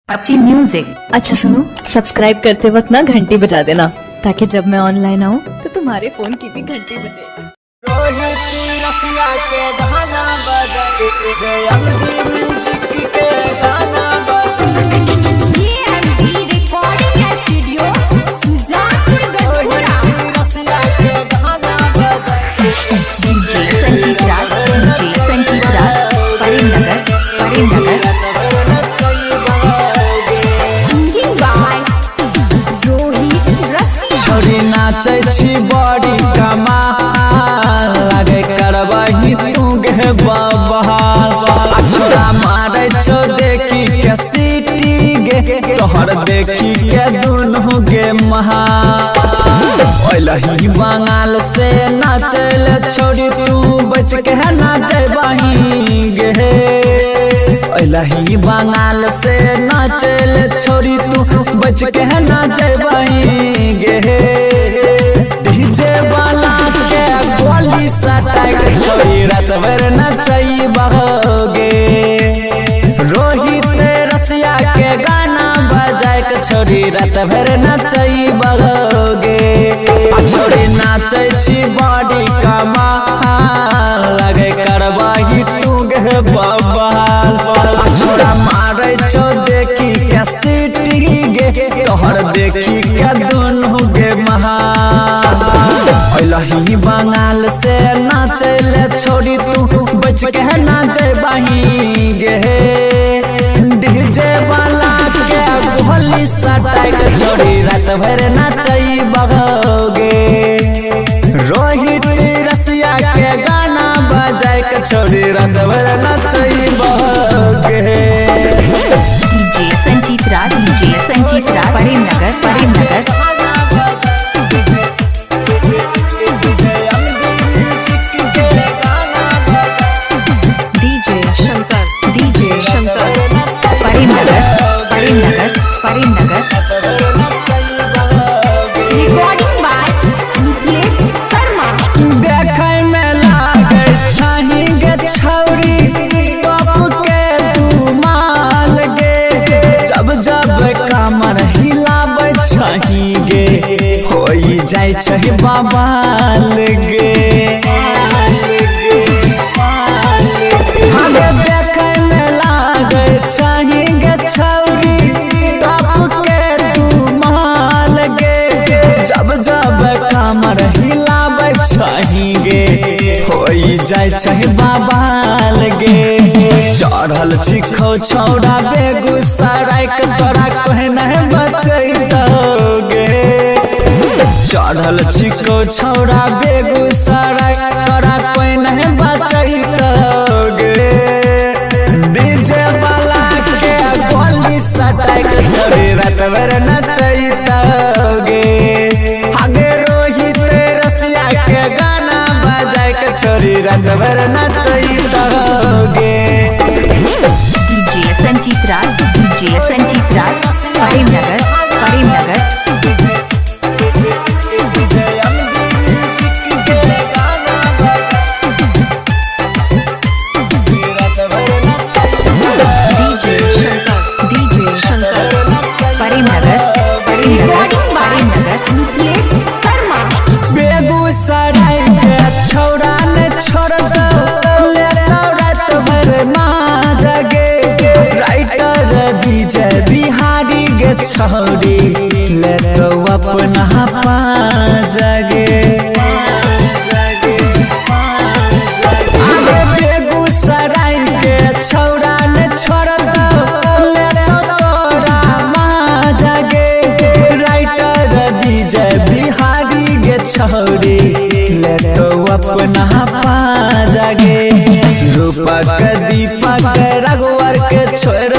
अच्छी म्यूजिक। अच्छा सुनो, सब्सक्राइब करते वक्त ना घंटी बजा देना ताकि जब मैं ऑनलाइन आऊँ तो तुम्हारे फोन की भी घंटी बजे। नाचे छी बड़ी कमाल लगे करबही तू गे बबहाल छोरा मारे छो देखी के सीटी गे तोहर देखी के दुनू गे महाल ओलही बंगाल से नाचल छोड़ी तू बच के नाचबही गे ओलही बंगाल से नाचल छोड़ी तू बच के नाचबही गे डीजे वाला के गोली सटाक छोड़ी रात भर नचबहोगे रोहित रसिया के गाना बजाए के छोड़ी रात भर नचबहोगे छोड़ी नाचे छी बड़ी कमाल लगे करबही तू गे बबहाल छोड़ा मारे छो देखी के सीटी गे तोहर देखी के दुनू गे महाल ओलही बंगाल से नाचल छोड़ी तू बच के नाचबही गे डीजे वाला के गोली सटाक छोड़ी रात भर नचबहोगे रोहित रसिया के गाना बजाए के छोड़ी रात भर नचबहोगे। DJ Sanjeet Raj, Premnagar DJ Shankar Premnagar recording by Mithilesh Sharma. देखे में लागे छही गे छौरी बापू के तू माल गे जब जब कमर हिलाबै छही गे होई जाय छही बवाल गे देखे में लागे छही गे छौरी बापू के तू माल गे जब जब कमर हिलाबै छही गे होई जाय छही बवाल गे चढ़ल छिखौ छौड़ा बेगूसराय के तोरा कहना बचैतोगे चढ़ल छिखौ छौड़ा बेगूसराय तोरा कहना बचैतोगे डीजे वाला के गोली सटाक छोड़ी रात भर नचैतोगे आगे रोहित रसिया के गाना बजाए के छोड़ी रात भर नचैतोगे। DJ Sanjeet Raj, Premnagar DJ Shankar Premnagar Mithilesh Sharma. बेगूसराय के छौड़ा ने छोड़ दो ले रात भर माजगे राइटर विजय बिहारी गे छौड़ी ले तो अपना पाजगे बेगूसराय के छौड़ा ने छोड़ दो ले तो तोरा माजगे राइटर विजय बिहारी गे छौड़ी ले तो अपना पाजगे रूपक दीपक रघुवर के छोड़